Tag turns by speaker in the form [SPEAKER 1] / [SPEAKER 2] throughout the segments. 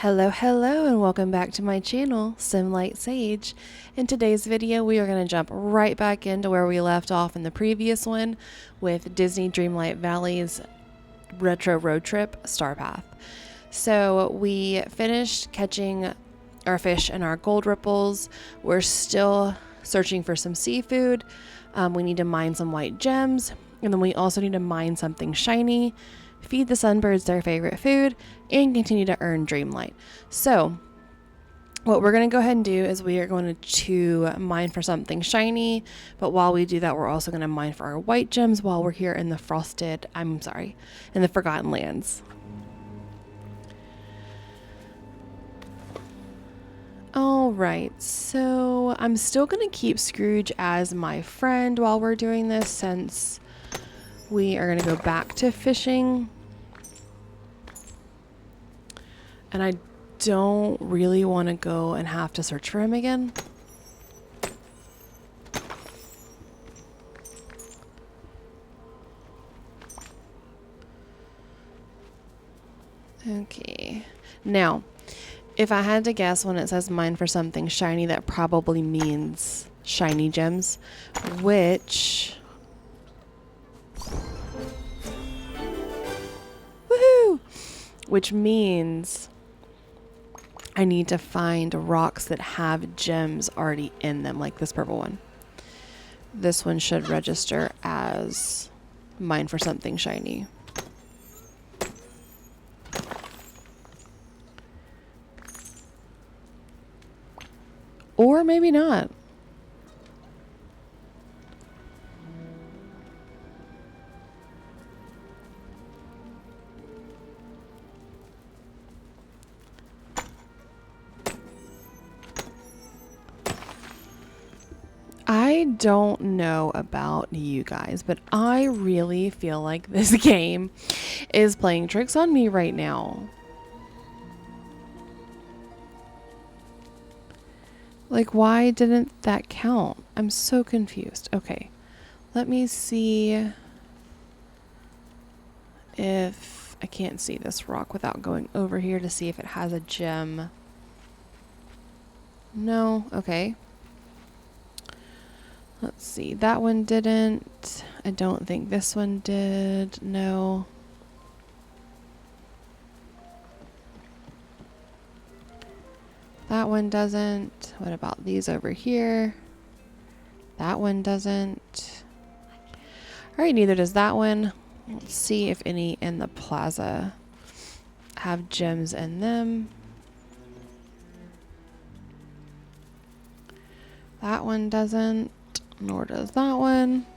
[SPEAKER 1] Hello, and welcome back to my channel, Simlight Sage. In today's video, we are going to jump right back into where we left off in the previous one with Disney Dreamlight Valley's Retro Road Trip Star Path. So we finished catching our fish and our gold ripples. We're still searching for some seafood. We need to mine some white gems, and then we also need to mine something shiny, feed the sunbirds their favorite food, and continue to earn Dreamlight. So what we're going to go ahead and do is we are going to mine for something shiny, but while we do that, we're also going to mine for our white gems while we're here in the in the Forgotten Lands. Alright, so I'm still going to keep Scrooge as my friend while we're doing this, since we are going to go back to fishing. And I don't really want to go and have to search for him again. Okay. Now, if I had to guess, when it says mine for something shiny, that probably means shiny gems, which... Woohoo! Which means I need to find rocks that have gems already in them, like this purple one. This one should register as mine for something shiny. Or maybe not. I don't know about you guys, but I really feel like this game is playing tricks on me right now. Like, why didn't that count? I'm so confused. Okay, let me see if I can't see this rock without going over here to see if it has a gem. No, okay. Let's see, that one didn't. I don't think this one did. No. That one doesn't. What about these over here? That one doesn't. Alright, neither does that one. Let's see if any in the plaza have gems in them. That one doesn't. Nor does that one.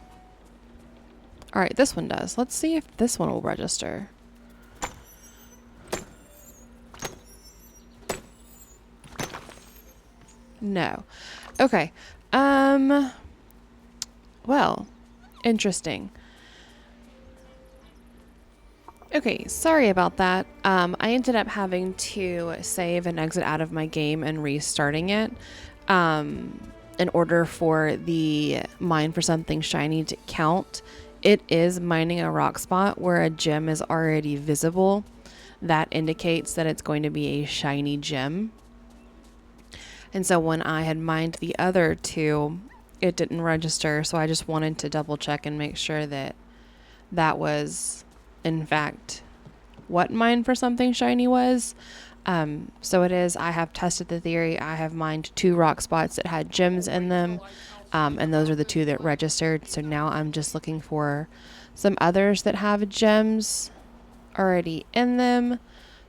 [SPEAKER 1] Alright, this one does. Let's see if this one will register. No. Okay. Well, interesting. Okay, sorry about that. I ended up having to save and exit out of my game and restarting it. In order for the mine for something shiny to count. It is mining a rock spot where a gem is already visible. That indicates that it's going to be a shiny gem. And so when I had mined the other two, it didn't register. So I just wanted to double check and make sure that that was, in fact, what mine for something shiny was. So it is. I have tested the theory. I have mined 2 rock spots that had gems in them, and those are the 2 that registered. So now I'm just looking for some others that have gems already in them,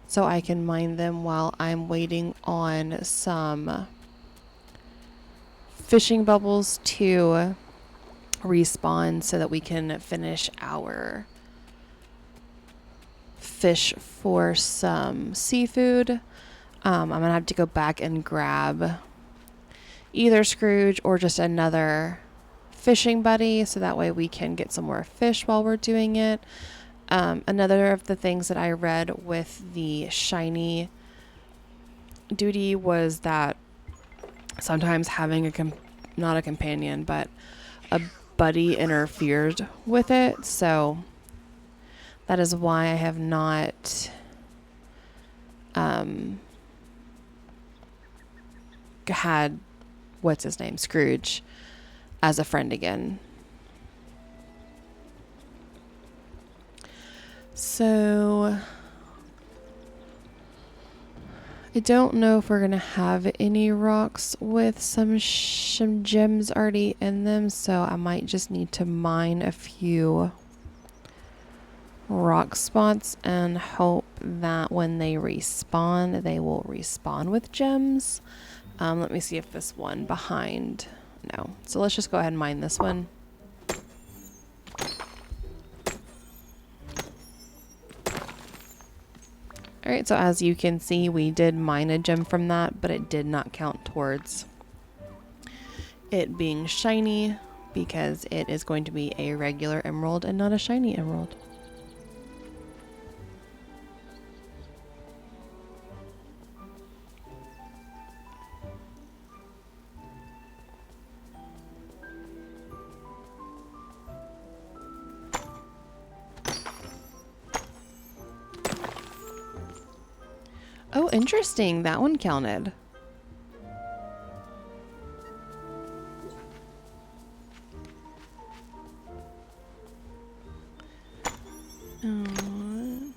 [SPEAKER 1] so I can mine them while I'm waiting on some fishing bubbles to respawn so that we can finish our fish for some seafood. I'm gonna have to go back and grab either Scrooge or just another fishing buddy, so that way we can get some more fish while we're doing it. Another of the things that I read with the shiny duty was that sometimes having not a companion, but a buddy interfered with it. So that is why I have not had, what's his name, Scrooge, as a friend again. So I don't know if we're gonna have any rocks with some gems already in them, so I might just need to mine a few rock spots and hope that when they respawn, they will respawn with gems. Let me see if this one behind, no. So let's just go ahead and mine this one. Alright, so as you can see, we did mine a gem from that, but it did not count towards it being shiny because it is going to be a regular emerald and not a shiny emerald. Oh, interesting. That one counted.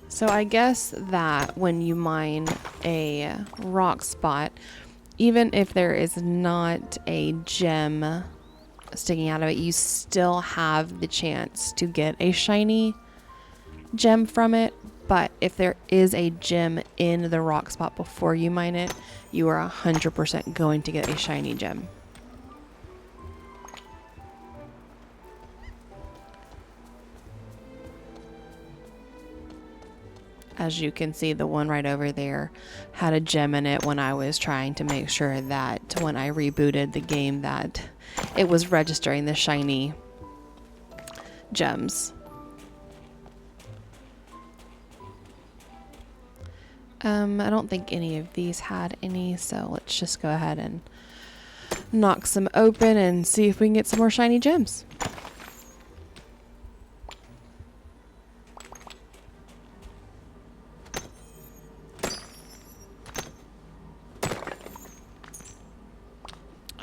[SPEAKER 1] So I guess that when you mine a rock spot, even if there is not a gem sticking out of it, you still have the chance to get a shiny gem from it. But if there is a gem in the rock spot before you mine it, you are 100% going to get a shiny gem. As you can see, the one right over there had a gem in it when I was trying to make sure that when I rebooted the game that it was registering the shiny gems. I don't think any of these had any, so let's just go ahead and knock some open and see if we can get some more shiny gems.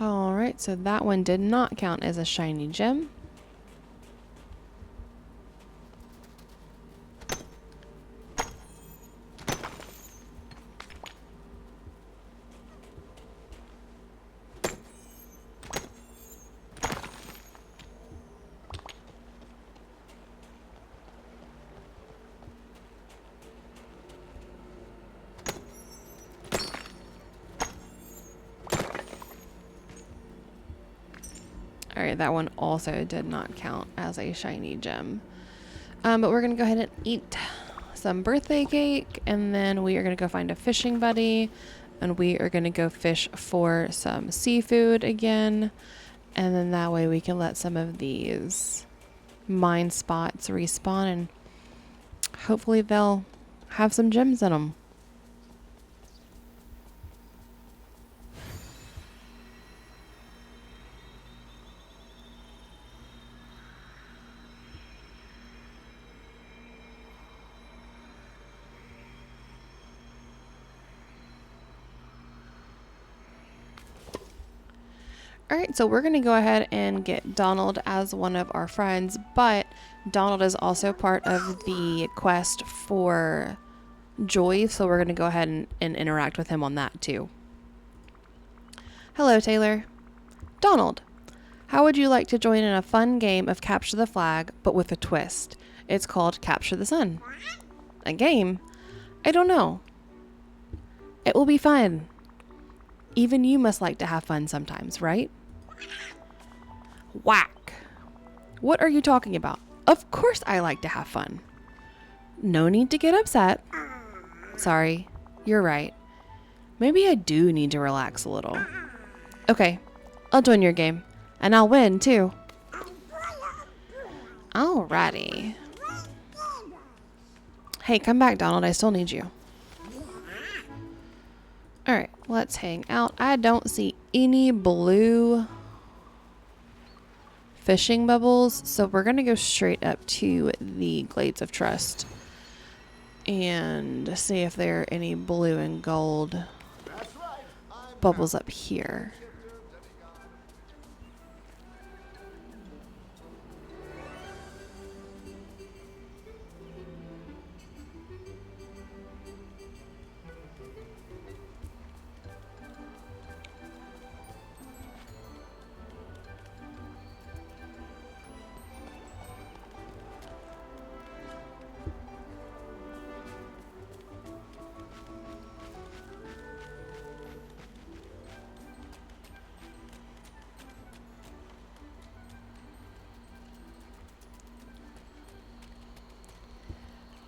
[SPEAKER 1] Alright, so that one did not count as a shiny gem. Alright, that one also did not count as a shiny gem. But we're going to go ahead and eat some birthday cake, and then we are going to go find a fishing buddy, and we are going to go fish for some seafood again, and then that way we can let some of these mine spots respawn, and hopefully they'll have some gems in them. Alright, so we're going to go ahead and get Donald as one of our friends, but Donald is also part of the quest for Joy, so we're going to go ahead and interact with him on that too. Hello, Taylor. Donald, how would you like to join in a fun game of Capture the Flag, but with a twist? It's called Capture the Sun. A game? I don't know. It will be fun. Even you must like to have fun sometimes, right? Whack. What are you talking about? Of course I like to have fun. No need to get upset. Sorry, you're right. Maybe I do need to relax a little. Okay, I'll join your game. And I'll win, too. Alrighty. Hey, come back, Donald. I still need you. Alright, let's hang out. I don't see any blue fishing bubbles, so we're going to go straight up to the Glades of Trust and see if there are any blue and gold.
[SPEAKER 2] That's right. I'm
[SPEAKER 1] bubbles up here.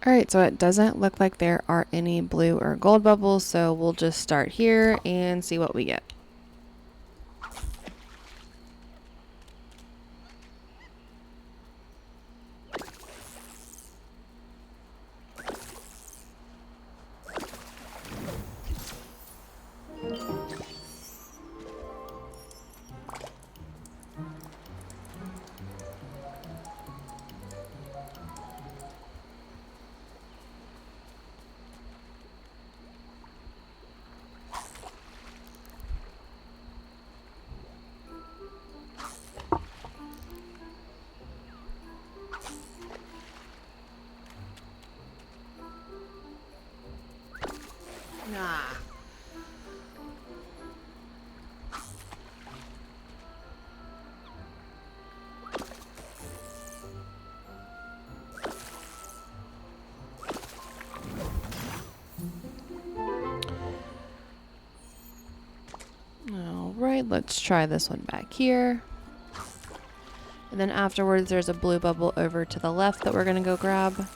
[SPEAKER 1] Alright, so it doesn't look like there are any blue or gold bubbles, so we'll just start here and see what we get. Nah. Alright, let's try this one back here. And then afterwards there's a blue bubble over to the left that we're going to go grab.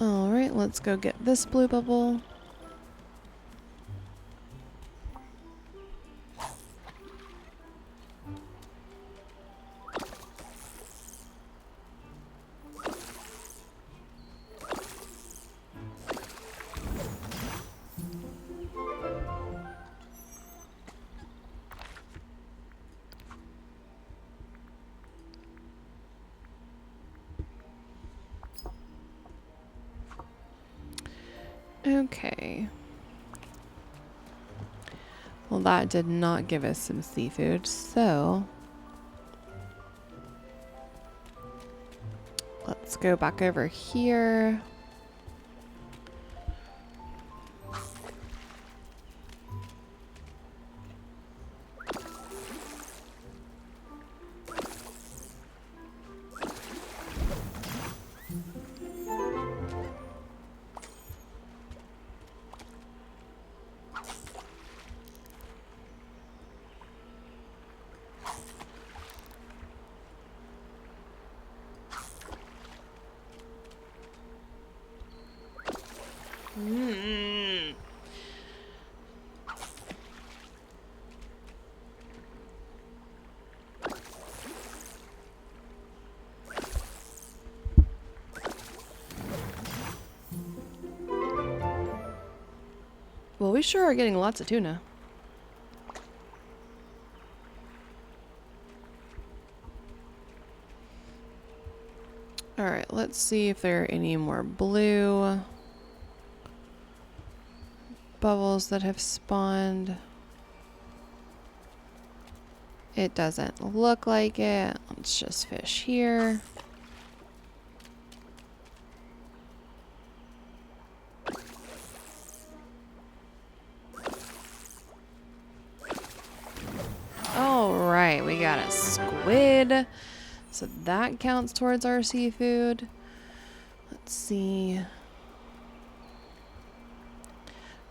[SPEAKER 1] Alright, let's go get this blue bubble. Okay. Well, that did not give us some seafood, so let's go back over here. Well, we sure are getting lots of tuna. Alright, let's see if there are any more blue bubbles that have spawned. It doesn't look like it. Let's just fish here. Alright, we got a squid. So that counts towards our seafood. Let's see.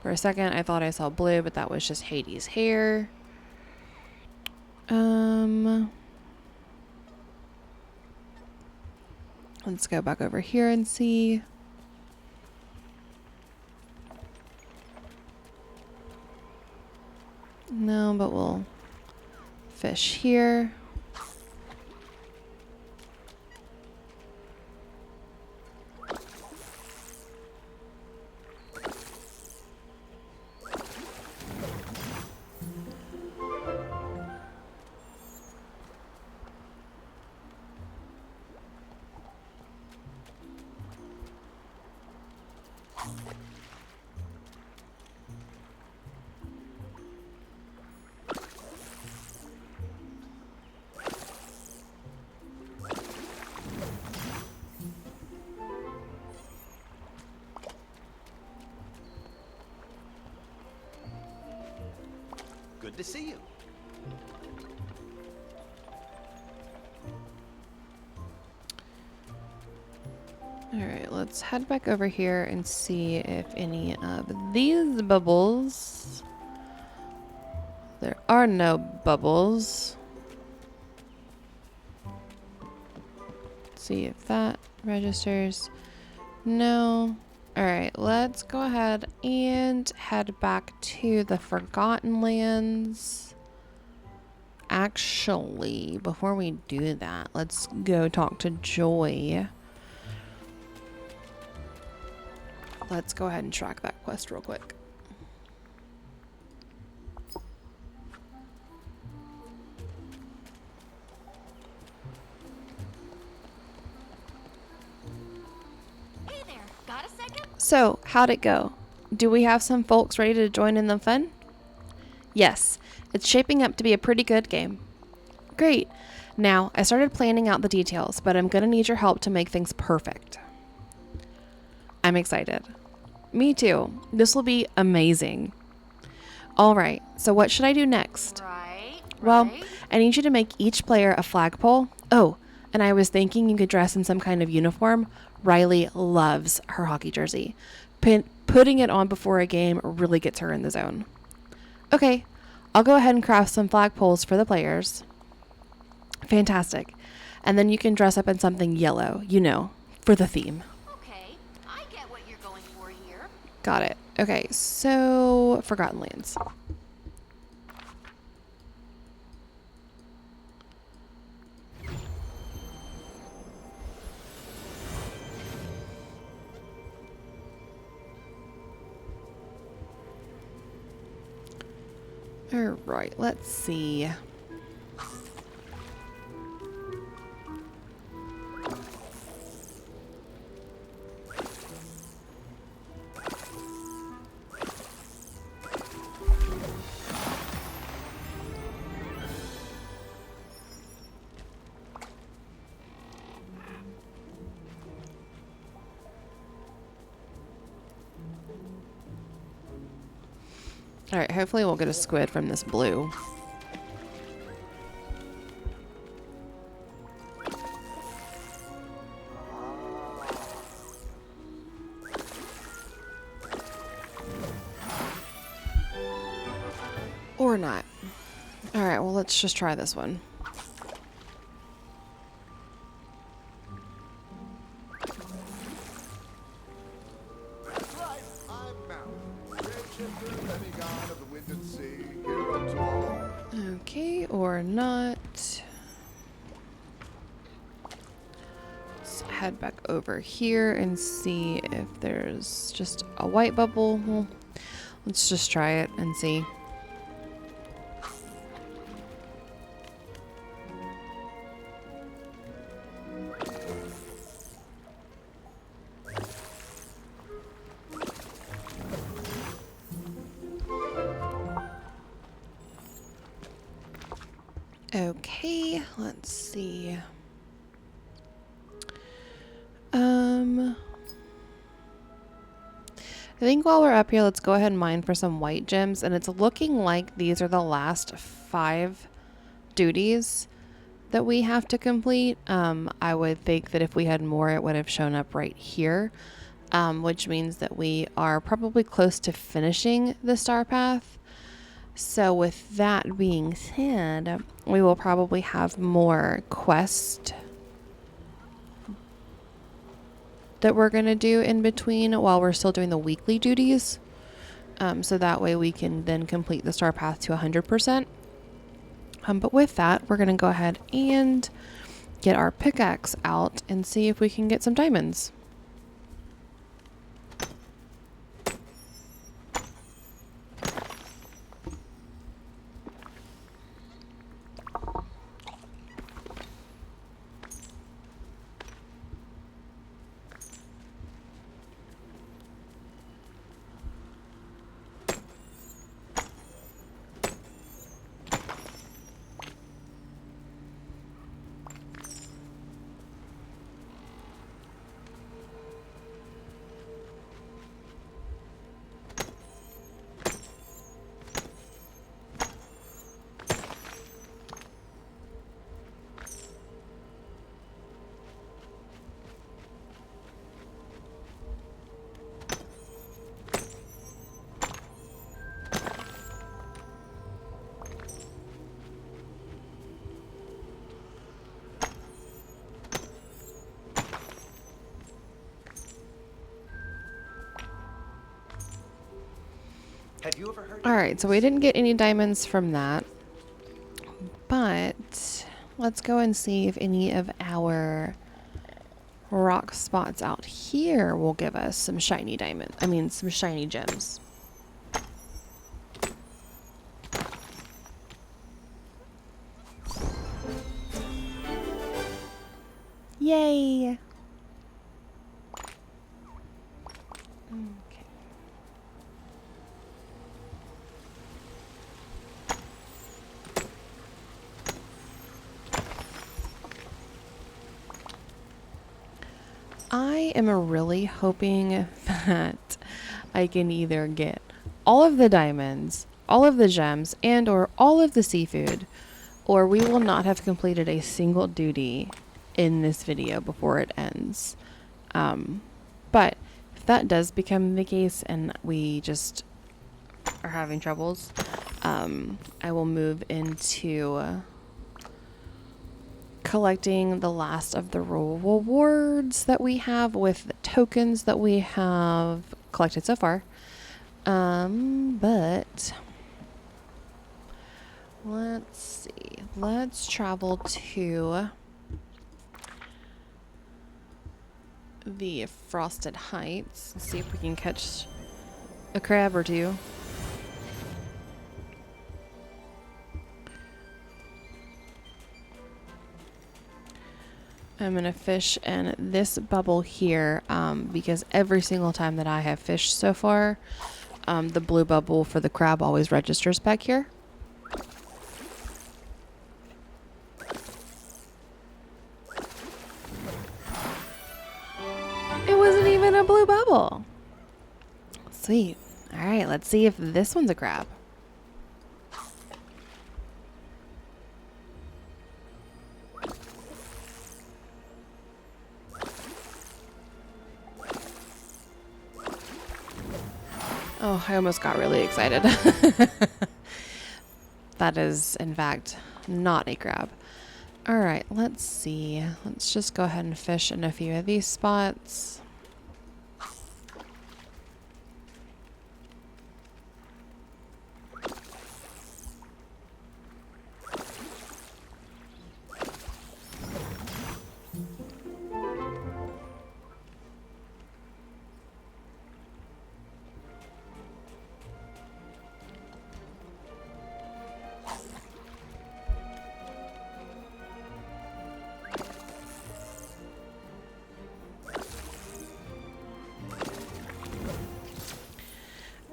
[SPEAKER 1] For a second, I thought I saw blue, but that was just Hades' hair. Let's go back over here and see. No, but we'll fish here.
[SPEAKER 2] to see you.
[SPEAKER 1] Alright, let's head back over here and see if any of these bubbles... There are no bubbles. See if that registers. No. Alright, let's go ahead and head back to the Forgotten Lands. Actually, before we do that, let's go talk to Joy. Let's go ahead and track that quest real quick.
[SPEAKER 3] Hey there, got a second?
[SPEAKER 1] So, how'd it go? Do we have some folks ready to join in the fun? Yes, it's shaping up to be a pretty good game. Great. Now, I started planning out the details, but I'm gonna need your help to make things perfect. I'm excited. Me too. This will be amazing. All right, so what should I do next?
[SPEAKER 3] Right.
[SPEAKER 1] Well, I need you to make each player a flagpole. Oh, and I was thinking you could dress in some kind of uniform. Riley loves her hockey jersey. Putting it on before a game really gets her in the zone. Okay, I'll go ahead and craft some flagpoles for the players. Fantastic. And then you can dress up in something yellow, you know, for the theme.
[SPEAKER 3] Okay, I get what you're going for here.
[SPEAKER 1] Got it. Okay, so Forgotten Lands. All right, let's see. All right, hopefully we'll get a squid from this blue. Or not. All right, well, let's just try this one.
[SPEAKER 4] That's right, I'm Mal, shapeshifter, demigod of the wind and sea, hero to all.
[SPEAKER 1] Okay, or not. Let's head back over here and see if there's just a white bubble. Well, let's just try it and see. Okay, let's see. I think while we're up here, let's go ahead and mine for some white gems. And it's looking like these are the last 5 duties that we have to complete. I would think that if we had more, it would have shown up right here, which means that we are probably close to finishing the star path. So with that being said, we will probably have more quests that we're going to do in between while we're still doing the weekly duties. So that way we can then complete the star path to 100%. But with that, we're going to go ahead and get our pickaxe out and see if we can get some diamonds.
[SPEAKER 2] Have you ever heard?
[SPEAKER 1] All right, so we didn't get any diamonds from that, but let's go and see if any of our rock spots out here will give us some shiny diamonds. I mean, some shiny gems. Yay! Okay. I am really hoping that I can either get all of the diamonds, all of the gems, and or all of the seafood, or we will not have completed a single duty in this video before it ends. But if that does become the case and we just are having troubles, I will move into collecting the last of the rewards that we have with the tokens that we have collected so far. But let's see. Let's travel to the Frosted Heights and see if we can catch a crab or two. I'm going to fish in this bubble here because every single time that I have fished so far, the blue bubble for the crab always registers back here. It wasn't even a blue bubble. Sweet. All right, let's see if this one's a crab. Oh, I almost got really excited. That is, in fact, not a crab. All right, let's see. Let's just go ahead and fish in a few of these spots.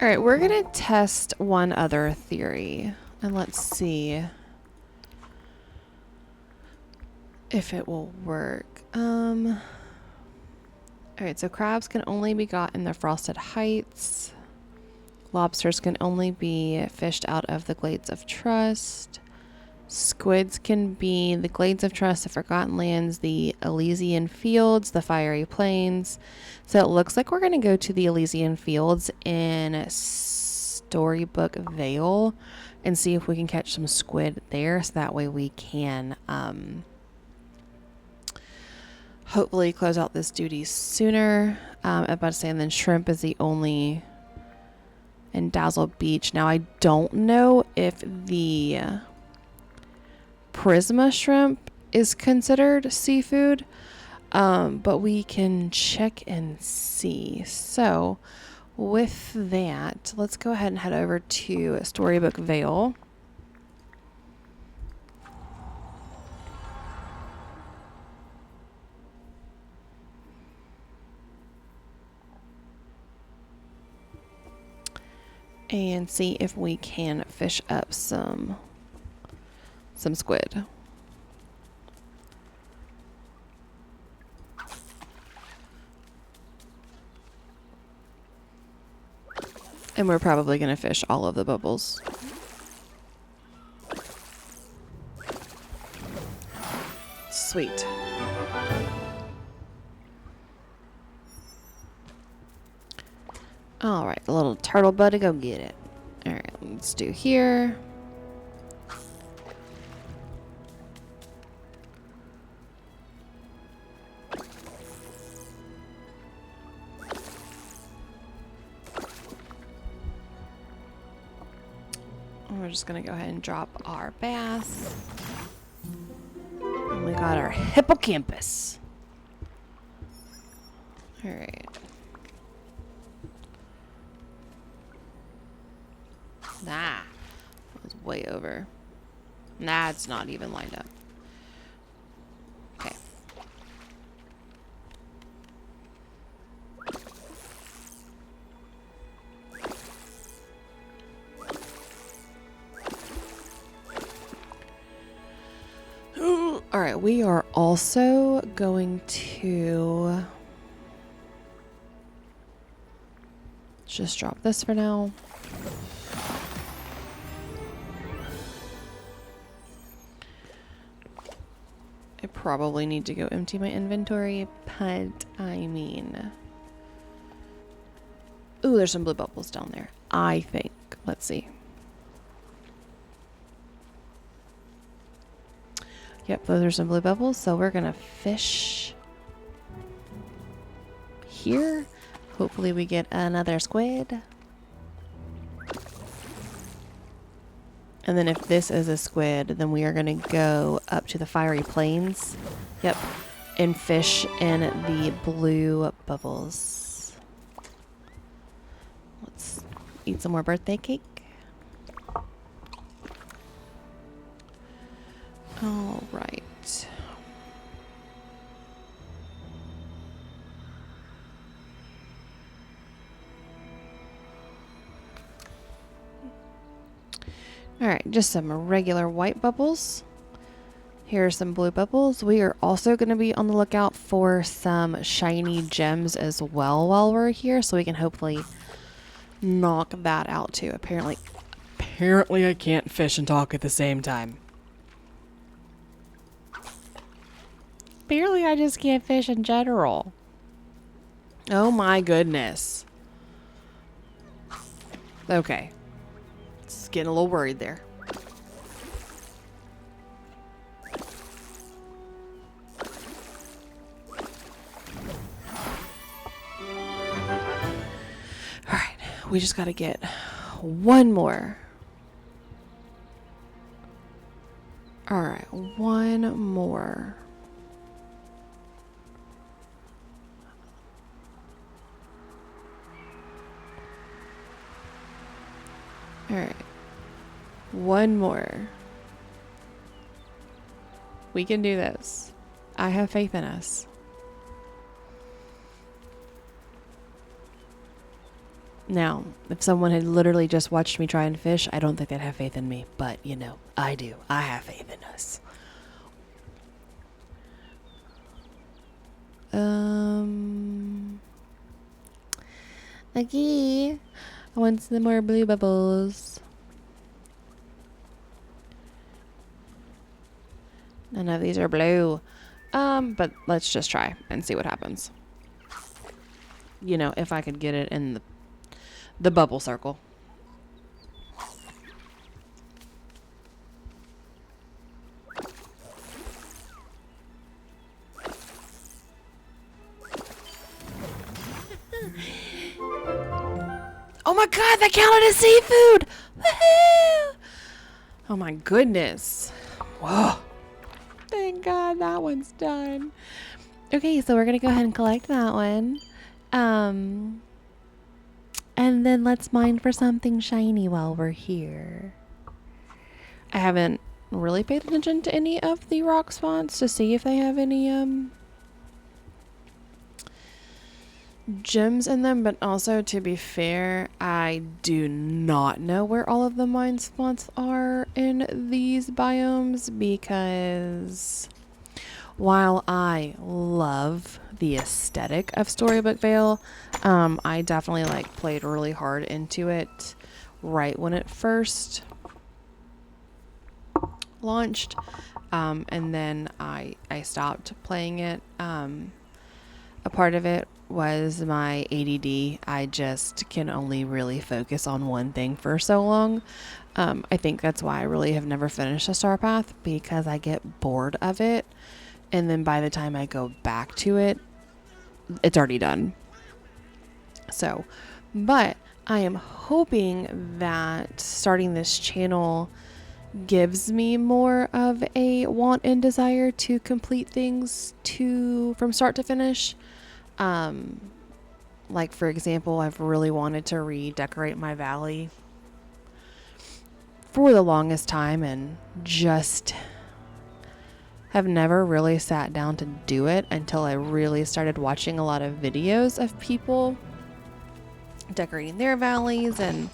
[SPEAKER 1] All right, we're going to test one other theory, and let's see if it will work. All right, so crabs can only be got in the Frosted Heights. Lobsters can only be fished out of the Glades of Trust. Squids can be the Glades of Trust, the Forgotten Lands, the Elysian Fields, the Fiery Plains. So it looks like we're going to go to the Elysian Fields in Storybook Vale and see if we can catch some squid there. So that way we can hopefully close out this duty sooner. I'm about to say, and then shrimp is the only in Dazzle Beach. Now I don't know if the Prisma shrimp is considered seafood, but we can check and see. So with that, let's go ahead and head over to Storybook Vale. And see if we can fish up some squid. And we're probably going to fish all of the bubbles. Sweet. All right, the little turtle buddy, go get it. All right, let's do here. we're just gonna go ahead and drop our bass. And we got our hippocampus. All right. Nah, that was way over. Nah, it's not even lined up. Okay. All right, we are also going to just drop this for now. I probably need to go empty my inventory, but I mean... Ooh, there's some blue bubbles down there, I think. Let's see. Yep, those are some blue bubbles, so we're gonna fish here. Hopefully we get another squid. And then if this is a squid, then we are gonna go up to the fiery plains. Yep, and fish in the blue bubbles. Let's eat some more birthday cake. All right. All right, just some regular white bubbles. Here are some blue bubbles. We are also going to be on the lookout for some shiny gems as well while we're here, so we can hopefully knock that out too. Apparently I can't fish and talk at the same time. Apparently I just can't fish in general. Oh my goodness. Okay. Just getting a little worried there. Alright, we just gotta get one more. Alright, one more. Alright. One more. We can do this. I have faith in us. Now, if someone had literally just watched me try and fish, I don't think they'd have faith in me. But, you know, I do. I have faith in us. Okay. I want some more blue bubbles. None of these are blue. But let's just try and see what happens. You know, if I could get it in the bubble circle. Oh my god, that counted as seafood! Woohoo! Oh my goodness. Whoa. Thank God that one's done. Okay, so we're gonna go ahead and collect that one. And then let's mine for something shiny while we're here. I haven't really paid attention to any of the rock spawns to see if they have any gems in them, but also, to be fair, I do not know where all of the mine spots are in these biomes, because while I love the aesthetic of Storybook Vale, I definitely played really hard into it right when it first launched, and then I stopped playing it. A part of it was my ADD. I just can only really focus on one thing for so long. I think that's why I really have never finished a Star Path, because I get bored of it, and then by the time I go back to it, it's already done. So, but I am hoping that starting this channel gives me more of a want and desire to complete things from start to finish. Like for example, I've really wanted to redecorate my valley for the longest time and just have never really sat down to do it until I really started watching a lot of videos of people decorating their valleys. And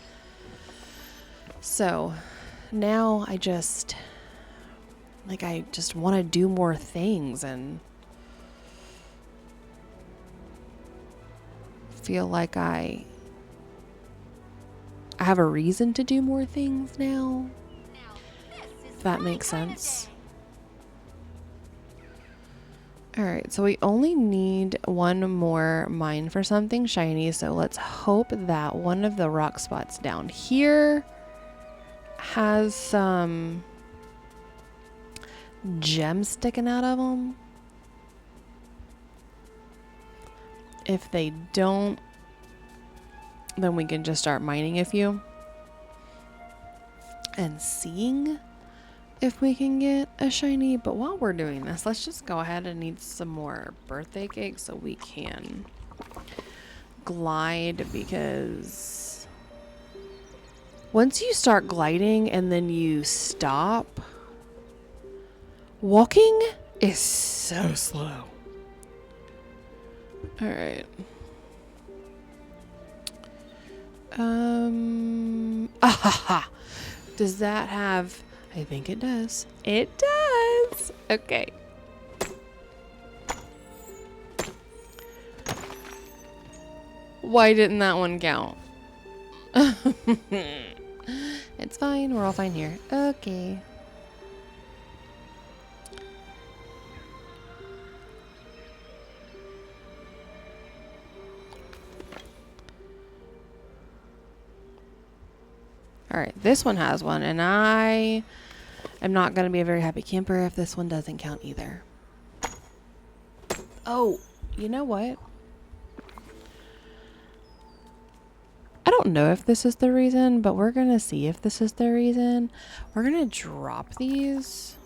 [SPEAKER 1] so now I just want to do more things and feel like I have a reason to do more things now, if that makes sense. Alright, so we only need one more mine for something shiny, so let's hope that one of the rock spots down here has some gems sticking out of them. If they don't, then we can just start mining a few and seeing if we can get a shiny. But while we're doing this, let's just go ahead and eat some more birthday cake so we can glide, because once you start gliding and then you stop, walking is so slow. All right. Does that have... I think it does. It does. Okay. Why didn't that one count? It's fine. We're all fine here. Okay. All right, this one has one, and I am not going to be a very happy camper if this one doesn't count either. Oh, you know what? I don't know if this is the reason, but we're going to see if this is the reason. We're going to drop these.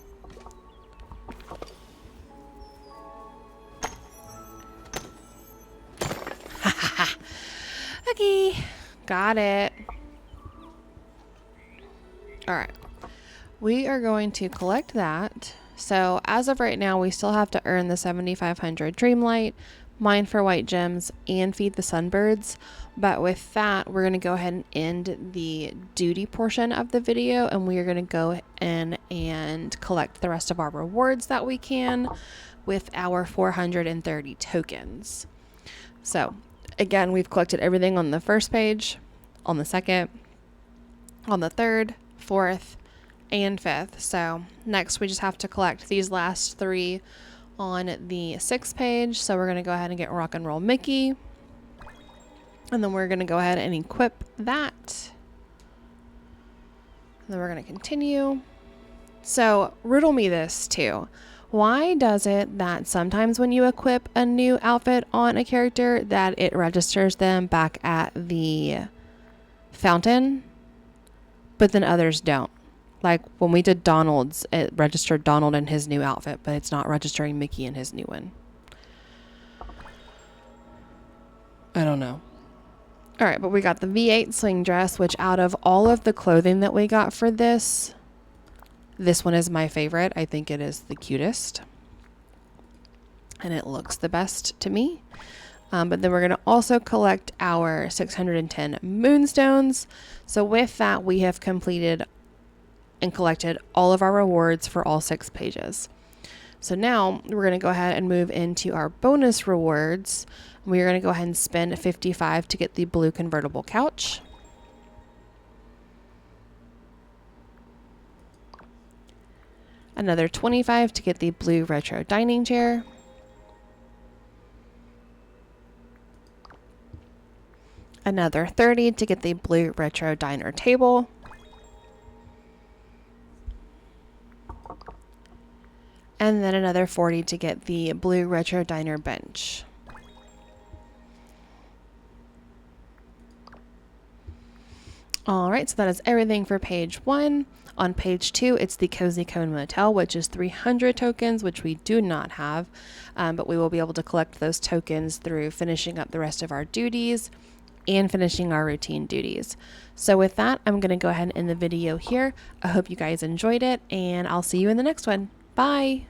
[SPEAKER 1] Okay, got it. All right, we are going to collect that. So as of right now, we still have to earn the 7,500 Dreamlight, mine for white gems, and feed the sunbirds. But with that, we're going to go ahead and end the duty portion of the video, and we are going to go in and collect the rest of our rewards that we can with our 430 tokens. So again, we've collected everything on the first page, on the second, on the third, fourth, and fifth. So next we just have to collect these last three on the sixth page. So we're going to go ahead and get Rock and Roll Mickey, and then we're going to go ahead and equip that, and then we're going to continue. So riddle me this too. Why does it that sometimes when you equip a new outfit on a character that it registers them back at the fountain, but then others don't? Like when we did Donald's, it registered Donald in his new outfit, but it's not registering Mickey in his new one. I don't know. All right, but we got the V8 swing dress, which out of all of the clothing that we got for this one is my favorite. I think it is the cutest, and it looks the best to me. But then we're going to also collect our 610 moonstones. So with that, we have completed and collected all of our rewards for all 6 pages. So now we're going to go ahead and move into our bonus rewards. We're going to go ahead and spend 55 to get the blue convertible couch. Another 25 to get the blue retro dining chair. Another 30 to get the blue retro diner table. And then another 40 to get the blue retro diner bench. All right, so that is everything for page 1. On page 2, it's the Cozy Cone Motel, which is 300 tokens, which we do not have, but we will be able to collect those tokens through finishing up the rest of our duties and finishing our routine duties. So with that, I'm going to go ahead and end the video here. I hope you guys enjoyed it, and I'll see you in the next one. Bye!